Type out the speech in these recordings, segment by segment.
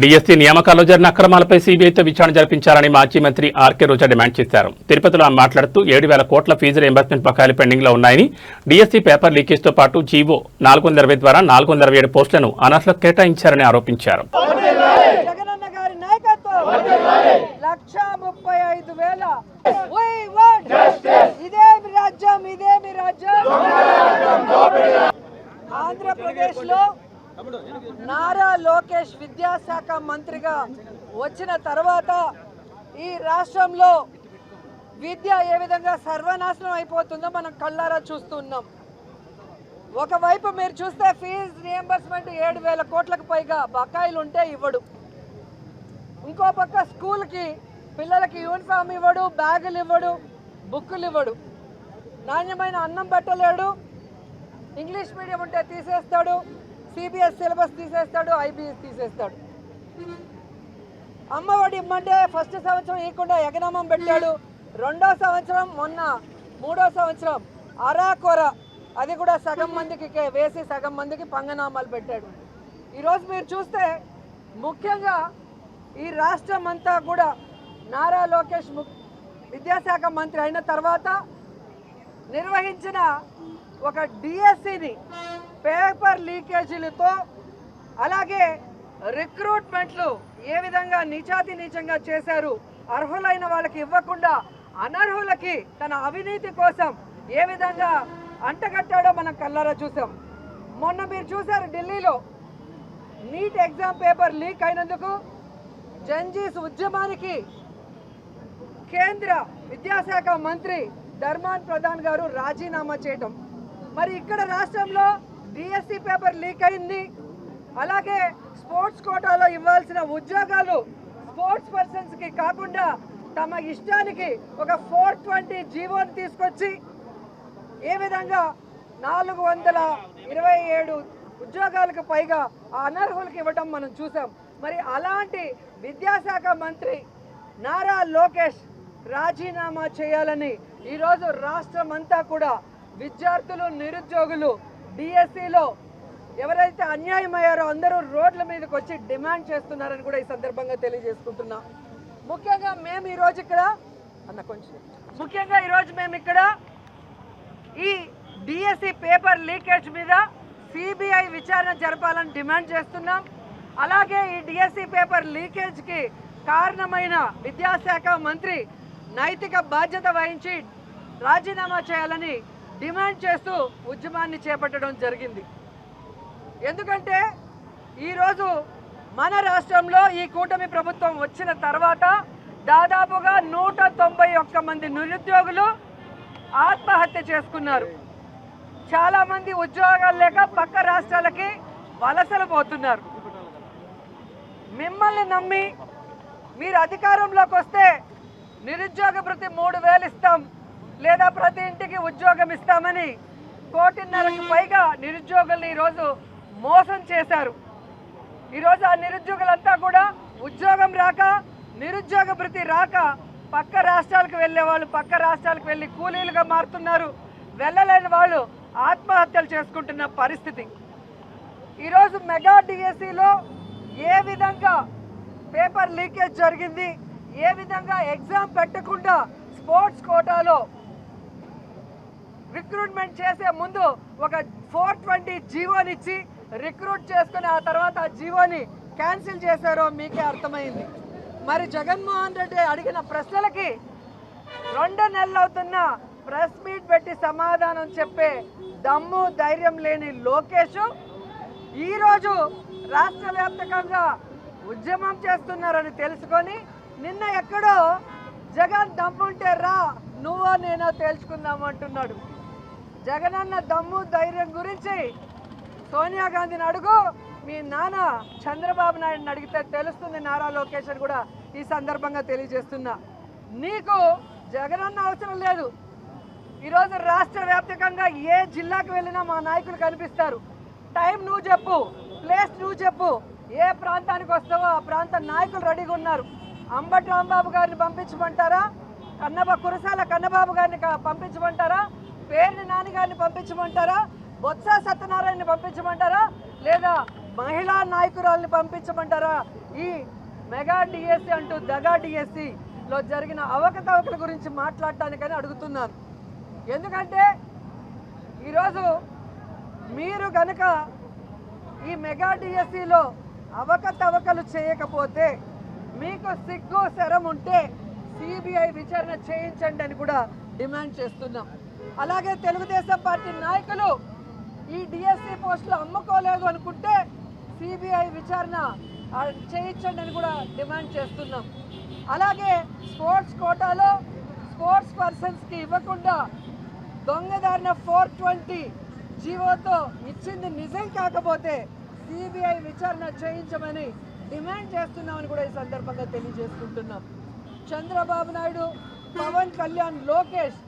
DSC నియామకాల్లో జరిగిన అక్రమాలపై సీబీఐతో విచారణ జరిపించాలని మాజీ మంత్రి ఆర్కే రోజా డిమాండ్ చేశారు. తిరుపతిలో ఆమె మాట్లాడుతూ 7,000 కోట్ల ఫీజు రీయింబర్స్మెంట్ బకాయిలు పెండింగ్లో ఉన్నాయని, డిఎస్సీ పేపర్ లీకేజ్తో పాటు జీవో 420 ద్వారా 427 పోస్టులను అనర్హులకు కేటాయించారని ఆరోపించారు. ఆంధ్రప్రదేశ్లో నారా లోకేష్ విద్యాశాఖ మంత్రిగా వచ్చిన తర్వాత ఈ రాష్ట్రంలో విద్య ఏ విధంగా సర్వనాశనం అయిపోతుందో మనం కళ్ళారా చూస్తున్నాం. ఒకవైపు మీరు చూస్తే ఫీజు రియంబర్స్మెంట్ 7,000 కోట్లకు పైగా బకాయిలు ఉంటే ఇవ్వడు. ఇంకో పక్క స్కూల్కి పిల్లలకి యూనిఫామ్ ఇవ్వడు, బ్యాగులు ఇవ్వడు, బుక్కులు ఇవ్వడు, నాణ్యమైన అన్నం పెట్టలేడు, ఇంగ్లీష్ మీడియం ఉంటే తీసేస్తాడు, సిబిఎస్ సిలబస్ తీసేస్తాడు, ఐబీఎస్ తీసేస్తాడు. అమ్మఒడి ఇమ్మంటే ఫస్ట్ సంవత్సరం ఇవ్వకుండా ఎగనామం పెట్టాడు. రెండో సంవత్సరం మొన్న మూడో సంవత్సరం అరాకొర అది కూడా సగం మందికి వేసి సగం మందికి పంగనామాలు పెట్టాడు. ఈరోజు మీరు చూస్తే ముఖ్యంగా ఈ రాష్ట్రం అంతా కూడా నారా లోకేష్ విద్యాశాఖ మంత్రి అయిన తర్వాత నిర్వహించిన ఒక డిఎస్సిని పేపర్ లీకేజీలతో అలాగే రిక్రూట్మెంట్లు ఏ విధంగా నీచాతినీచంగా చేశారు, అర్హులైన వాళ్ళకి ఇవ్వకుండా అనర్హులకి తన అవినీతి కోసం ఏ విధంగా అంటగట్టాడో మనం కళ్ళారా చూసాం. మొన్న మీరు చూశారు ఢిల్లీలో నీట్ ఎగ్జామ్ పేపర్ లీక్ అయినందుకు జంజీస్ ఉద్యమానికి కేంద్ర విద్యాశాఖ మంత్రి ధర్మాన్ ప్రధాన్ గారు రాజీనామా చేయటం. మరి ఇక్కడ రాష్ట్రంలో డిఎస్సి పేపర్ లీక్ అయింది. అలాగే స్పోర్ట్స్ కోటాలో ఇవ్వాల్సిన ఉద్యోగాలు స్పోర్ట్స్ పర్సన్స్కి కాకుండా తమ ఇష్టానికి ఒక 420 జీవోని తీసుకొచ్చి ఏ విధంగా 427 ఉద్యోగాలకు పైగా ఆ అనర్హులకు ఇవ్వటం మనం చూసాం. మరి అలాంటి విద్యాశాఖ మంత్రి నారా లోకేష్ రాజీనామా చేయాలని ఈరోజు రాష్ట్రం అంతా కూడా విద్యార్థులు, నిరుద్యోగులు డిఎస్సిలో ఎవరైతే అన్యాయం అయ్యారో అందరూ రోడ్ల మీదకి వచ్చి డిమాండ్ చేస్తున్నారని కూడా ఈ సందర్భంగా తెలియజేసుకుంటున్నా. ముఖ్యంగా మేము ఈరోజు ఇక్కడ ఈ డిఎస్సి పేపర్ లీకేజ్ మీద సిబిఐ విచారణ జరపాలని డిమాండ్ చేస్తున్నాం. అలాగే ఈ డిఎస్సి పేపర్ లీకేజ్కి కారణమైన విద్యాశాఖ మంత్రి నైతిక బాధ్యత వహించి రాజీనామా చేయాలని డిమాండ్ చేస్తూ ఉద్యమాన్ని చేపట్టడం జరిగింది. ఎందుకంటే ఈరోజు మన రాష్ట్రంలో ఈ కూటమి ప్రభుత్వం వచ్చిన తర్వాత దాదాపుగా 191 మంది నిరుద్యోగులు ఆత్మహత్య చేసుకున్నారు. చాలామంది ఉద్యోగాలు లేక పక్క రాష్ట్రాలకి వలసలు పోతున్నారు. మిమ్మల్ని నమ్మి మీరు అధికారంలోకి వస్తే నిరుద్యోగ భృతి 3,000 ఇస్తాం, లేదా ప్రతి ఇంటికి ఉద్యోగం ఇస్తామని 1,500,000కి పైగా నిరుద్యోగుల్ని ఈరోజు మోసం చేశారు. ఈరోజు ఆ నిరుద్యోగులంతా కూడా ఉద్యోగం రాక, నిరుద్యోగ భృతి రాక పక్క రాష్ట్రాలకు వెళ్ళే వాళ్ళు పక్క రాష్ట్రాలకు వెళ్ళి కూలీలుగా మారుతున్నారు. వెళ్ళలేని వాళ్ళు ఆత్మహత్యలు చేసుకుంటున్న పరిస్థితి. ఈరోజు మెగా డిఎస్సిలో ఏ విధంగా పేపర్ లీకేజ్ జరిగింది, ఏ విధంగా ఎగ్జామ్ పెట్టకుండా స్పోర్ట్స్ కోటాలో రిక్రూట్మెంట్ చేసే ముందు ఒక 420 జీవోని ఇచ్చి రిక్రూట్ చేసుకుని ఆ తర్వాత ఆ జీవోని క్యాన్సిల్ చేశారో మీకే అర్థమైంది. మరి జగన్మోహన్ రెడ్డి అడిగిన ప్రశ్నలకి 2 నెలలు అవుతున్న ప్రెస్ మీట్ పెట్టి సమాధానం చెప్పే దమ్ము ధైర్యం లేని లోకేష్ ఈరోజు రాష్ట్ర వ్యాప్తంగా ఉద్యమం చేస్తున్నారని తెలుసుకొని నిన్న ఎక్కడో జగన్ దమ్ముంటే రా నువ్వో నేనో తేల్చుకుందాం అంటున్నాడు. జగనన్న దమ్ము ధైర్యం గురించి సోనియా గాంధీని అడుగు, మీ నాన్న చంద్రబాబు నాయుడుని అడిగితే తెలుస్తుంది నారా లోకేష్ అని కూడా ఈ సందర్భంగా తెలియజేస్తున్నా. నీకు జగనన్న అవసరం లేదు. ఈరోజు రాష్ట్ర వ్యాప్తంగా ఏ జిల్లాకు వెళ్ళినా మా నాయకులు కనిపిస్తారు. టైం నువ్వు చెప్పు, ప్లేస్ నువ్వు చెప్పు, ఏ ప్రాంతానికి వస్తావో ఆ ప్రాంత నాయకులు రెడీగా ఉన్నారు. అంబటి రాంబాబు గారిని పంపించమంటారా, కురసాల కన్నబాబు గారిని పంపించమంటారా, పేర్ని నాని గారిని పంపించమంటారా, బొత్స సత్యనారాయణని పంపించమంటారా, లేదా మహిళా నాయకురాల్ని పంపించమంటారా? ఈ మెగా డిఎస్సి అంటూ దగా డిఎస్సిలో జరిగిన అవకతవకల గురించి మాట్లాడటానికని అడుగుతున్నాను. ఎందుకంటే ఈరోజు మీరు కనుక ఈ మెగా డిఎస్సిలో అవకతవకలు చేయకపోతే, మీకు సిగ్గు శరం ఉంటే సిబిఐ విచారణ చేయించండి అని కూడా డిమాండ్ చేస్తున్నాం. అలాగే తెలుగుదేశం పార్టీ నాయకులు ఈ డిఎస్సి పోస్టులు అమ్ముకోలేదు అనుకుంటే సిబిఐ విచారణ చేయించండి అని కూడా డిమాండ్ చేస్తున్నాం. అలాగే స్పోర్ట్స్ కోటాలో స్పోర్ట్స్ పర్సన్స్కి ఇవ్వకుండా దొంగదారిన 420 జీవోతో ఇచ్చింది నిజం కాకపోతే సిబిఐ విచారణ చేయించమని డిమాండ్ చేస్తున్నామని కూడా ఈ సందర్భంగా తెలియజేసుకుంటున్నాం. చంద్రబాబు నాయుడు, పవన్ కళ్యాణ్, లోకేష్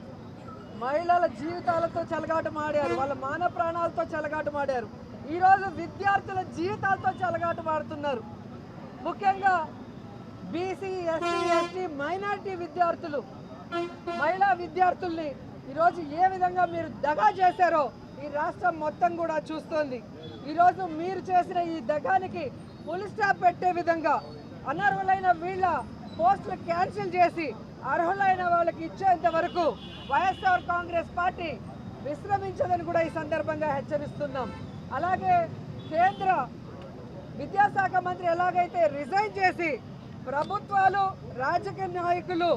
మహిళల జీవితాలతో చెలగాటమాడారు, వాళ్ళ మాన ప్రాణాలతో చెలగాటమాడారు. ఈరోజు విద్యార్థుల జీవితాలతో చెలగాటమాడుతున్నారు. ముఖ్యంగా బీసీ, ఎస్సీ, ఎస్టీ, మైనారిటీ విద్యార్థులు, మహిళా విద్యార్థుల్ని ఈరోజు ఏ విధంగా మీరు దగా చేశారో ఈ రాష్ట్రం మొత్తం కూడా చూస్తోంది. ఈరోజు మీరు చేసిన ఈ దగానికి ఫుల్ స్టాప్ పెట్టే విధంగా అనర్హులైన వీళ్ళ పోస్టులు క్యాన్సిల్ చేసి అర్హులైన వాళ్ళకి ఇచ్చేంత వరకు వైఎస్ఆర్ కాంగ్రెస్ పార్టీ విశ్రమించదని కూడా ఈ సందర్భంగా హెచ్చరిస్తున్నాం. అలాగే కేంద్ర విద్యాశాఖ మంత్రి ఎలాగైతే రిజైన్ చేసి ప్రభుత్వాలు, రాజకీయ నాయకులు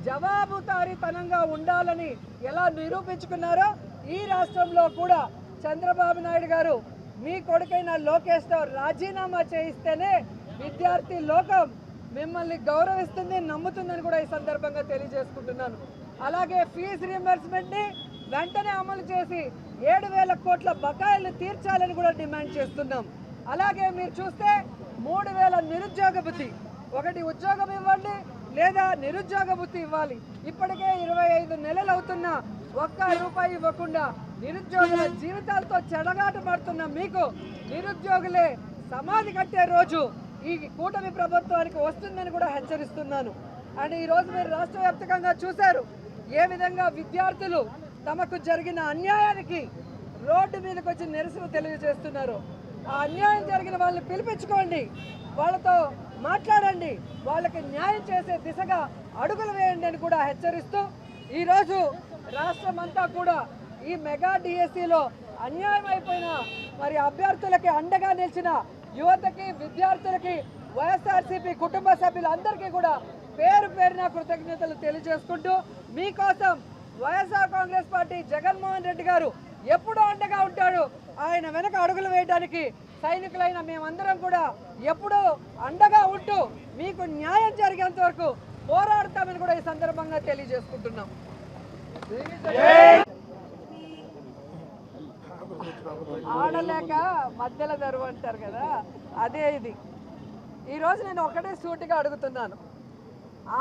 జవాబుదారీతనంగా ఉండాలని ఎలా నిరూపించుకున్నారో ఈ రాష్ట్రంలో కూడా చంద్రబాబు నాయుడు గారు మీ కొడుకైన లోకేష్తో రాజీనామా చేయిస్తేనే విద్యార్థి లోకం మిమ్మల్ని గౌరవిస్తుంది, నమ్ముతుందని కూడా ఈ సందర్భంగా తెలియజేసుకుంటున్నాను. అలాగే ఫీజు రీయింబర్స్మెంట్ని వెంటనే అమలు చేసి 7,000 కోట్ల బకాయిలు తీర్చాలని కూడా డిమాండ్ చేస్తున్నాం. అలాగే మీరు చూస్తే 3,000 నిరుద్యోగ భృతి, ఒకటి ఉద్యోగం ఇవ్వండి లేదా నిరుద్యోగ భృతి ఇవ్వాలి. ఇప్పటికే 25 నెలలు అవుతున్నా ₹1 ఇవ్వకుండా నిరుద్యోగుల జీవితాలతో చెడగాటమాడుతున్న మీకు నిరుద్యోగులే సమాధి కట్టే రోజు ఈ కూటమి ప్రభుత్వానికి వస్తుందని కూడా హెచ్చరిస్తున్నాను. అండ్ ఈరోజు మీరు రాష్ట్ర వ్యాప్తంగా చూశారు ఏ విధంగా విద్యార్థులు తమకు జరిగిన అన్యాయానికి రోడ్డు మీదకి వచ్చి నిరసన తెలియజేస్తున్నారు. ఆ అన్యాయం జరిగిన వాళ్ళని పిలిపించుకోండి, వాళ్ళతో మాట్లాడండి, వాళ్ళకి న్యాయం చేసే దిశగా అడుగులు వేయండి అని కూడా హెచ్చరిస్తూ ఈరోజు రాష్ట్రం అంతా కూడా ఈ మెగా డిఎస్సిలో అన్యాయం అయిపోయిన మరి అభ్యర్థులకి అండగా నిలిచిన యువతకి, విద్యార్థులకి, వైఎస్ఆర్సీపీ కుటుంబ సభ్యులందరికీ కూడా పేరు పేరున కృతజ్ఞతలు తెలియజేసుకుంటూ మీకోసం వైఎస్ఆర్ కాంగ్రెస్ పార్టీ జగన్మోహన్ రెడ్డి గారు ఎప్పుడూ అండగా ఉంటాడు. ఆయన వెనక అడుగులు వేయడానికి సైనికులైన మేమందరం కూడా ఎప్పుడూ అండగా ఉంటూ మీకు న్యాయం జరిగేంత వరకు పోరాడతామని కూడా ఈ సందర్భంగా తెలియజేసుకుంటున్నాం. ఆడలేక మధ్యలో దరువు అంటారు కదా, అదే ఇది. ఈరోజు నేను ఒకటే సూటిగా అడుగుతున్నాను.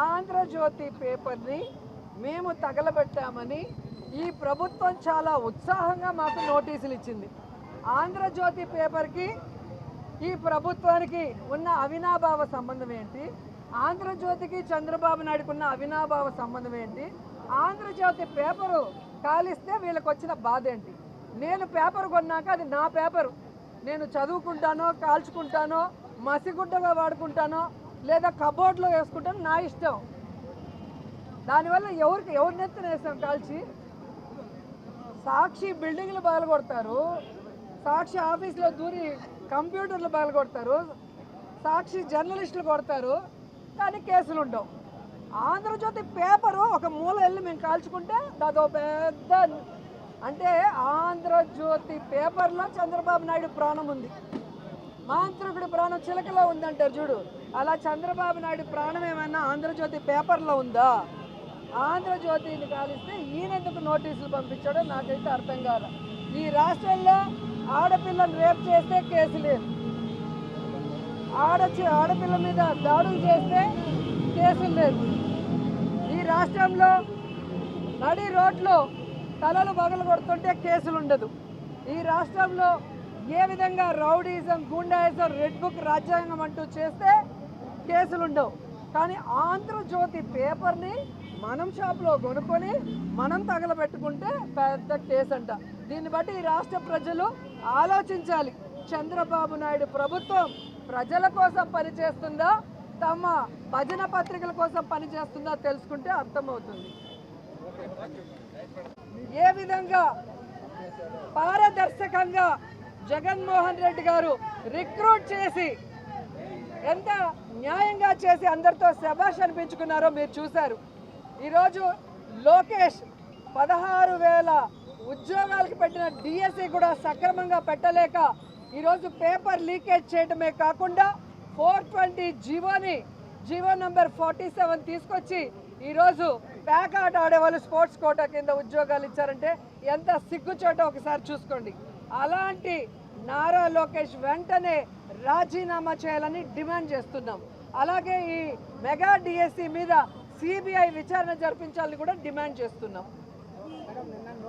ఆంధ్రజ్యోతి పేపర్ని మేము తగలబెట్టామని ఈ ప్రభుత్వం చాలా ఉత్సాహంగా మాకు నోటీసులు ఇచ్చింది. ఆంధ్రజ్యోతి పేపర్కి ఈ ప్రభుత్వానికి ఉన్న అవినాభావ సంబంధం ఏంటి? ఆంధ్రజ్యోతికి చంద్రబాబు నాయుడుకు ఉన్న అవినాభావ సంబంధం ఏంటి? ఆంధ్రజ్యోతి పేపరు కాలిస్తే వీళ్ళకి వచ్చిన బాధ ఏంటి? నేను పేపర్ కొన్నాక అది నా పేపరు, నేను చదువుకుంటానో, కాల్చుకుంటానో, మసిగుడ్డగా వాడుకుంటానో లేదా కబోర్డ్లో వేసుకుంటానో నా ఇష్టం. దానివల్ల ఎవరి నెత్తిన వేసాం కాల్చి? సాక్షి బిల్డింగ్లు పగలగొడతారు, సాక్షి ఆఫీస్లో దూరి కంప్యూటర్లు పగలగొడతారు, సాక్షి జర్నలిస్టులు కొడతారు, కానీ కేసులు ఉండవు. ఆంధ్రజ్యోతి పేపరు ఒక మూల వెళ్ళి మేము కాల్చుకుంటే అదో పెద్ద, అంటే ఆంధ్రజ్యోతి పేపర్లో చంద్రబాబు నాయుడు ప్రాణం ఉంది, మాంత్రికుడి ప్రాణం చిలకలో ఉందంటారు చూడు, అలా చంద్రబాబు నాయుడు ప్రాణం ఏమైనా ఆంధ్రజ్యోతి పేపర్లో ఉందా? ఆంధ్రజ్యోతిని కాలిస్తే ఈయనెందుకు నోటీసులు పంపించాడో నాకైతే అర్థం కాదు. ఈ రాష్ట్రంలో ఆడపిల్లను రేప్ చేస్తే కేసు లేదు, ఆడపిల్ల మీద దాడులు చేస్తే కేసులు లేదు. ఈ రాష్ట్రంలో నడి రోడ్లు తలలు పగలు కొడుతుంటే కేసులు ఉండదు. ఈ రాష్ట్రంలో ఏ విధంగా రౌడీజం, గూండాయిజం, రెడ్ బుక్ రాజ్యాంగం అంటూ చేస్తే కేసులు ఉండవు. కానీ ఆంధ్రజ్యోతి పేపర్ని మనం షాప్లో కొనుక్కొని మనం తగలబెట్టుకుంటే పెద్ద కేసు అంట. దీన్ని బట్టి ఈ రాష్ట్ర ప్రజలు ఆలోచించాలి. చంద్రబాబు నాయుడు ప్రభుత్వం ప్రజల కోసం పనిచేస్తుందా తమ భజన పత్రికల కోసం పనిచేస్తుందా తెలుసుకుంటే అర్థమవుతుంది. ఏ విధంగా పారదర్శకంగా జగన్మోహన్ రెడ్డి గారు రిక్రూట్ చేసి ఎంత న్యాయంగా చేసి అందరితో శభాష్ అనిపించుకున్నారో మీరు చూశారు. ఈరోజు లోకేష్ 16,000 ఉద్యోగాలకు పెట్టిన డిఎస్సి కూడా సక్రమంగా పెట్టలేక ఈరోజు పేపర్ లీకేజ్ చేయడమే కాకుండా 420 జీవో నంబర్ 47 తీసుకొచ్చి ఈరోజు ప్యాక్ ఆట ఆడేవాళ్ళు స్పోర్ట్స్ కోటా కింద ఉద్యోగాలు ఇచ్చారంటే ఎంత సిగ్గుచోటో ఒకసారి చూసుకోండి. అలాంటి నారా లోకేష్ వెంటనే రాజీనామా చేయాలని డిమాండ్ చేస్తున్నాం. అలాగే ఈ మెగా డిఎస్సి మీద సిబిఐ విచారణ జరిపించాలని కూడా డిమాండ్ చేస్తున్నాం.